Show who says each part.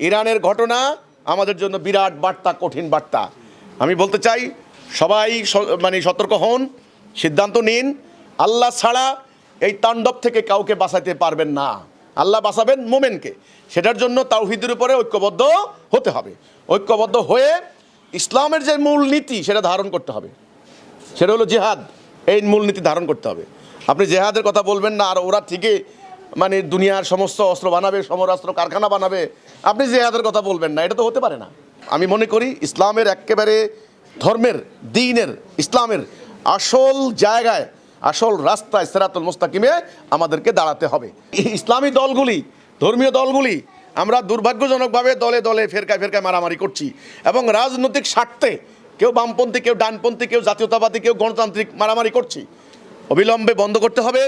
Speaker 1: ইরানের ঘটনা আমাদের জন্য বিরাট বার্তা, কঠিন বার্তা। আমি বলতে চাই সবাই সতর্ক হন, সিদ্ধান্ত নিন। আল্লাহ ছাড়া এই তাণ্ডব থেকে কাউকে বাঁচাতে পারবেন না। আল্লাহ বাঁচাবেন মোমেনকে। সেটার জন্য তাওহীদের উপরে ঐক্যবদ্ধ হতে হবে। ঐক্যবদ্ধ হয়ে ইসলামের যে মূল নীতি সেটা ধারণ করতে হবে, সেটা হলো জিহাদ। এই মূলনীতি ধারণ করতে হবে। আপনি জেহাদের কথা বলবেন না, আর ওরা ঠিকই দুনিয়ার সমস্ত অস্ত্র বানাবে, সমরাস্ত্র কারখানা বানাবে, আপনি জেহাদের কথা বলবেন না, এটা তো হতে পারে না। আমি মনে করি ইসলামের একেবারে ধর্মের, দ্বীনের, ইসলামের আসল জায়গায়, আসল রাস্তায় সিরাতুল মুস্তাকিমে আমাদেরকে দাঁড়াতে হবে। ইসলামী দলগুলি, ধর্মীয় দলগুলি আমরা দুর্ভাগ্যজনকভাবে দলে দলে ফেরকায় ফেরকায় মারামারি করছি, এবং রাজনৈতিক স্বার্থে কেউ বামপন্থী, কেউ ডানপন্থী, কেউ জাতীয়তাবাদী, কেউ গণতান্ত্রিক মারামারি করছি। অবিলম্বে বন্ধ করতে হবে।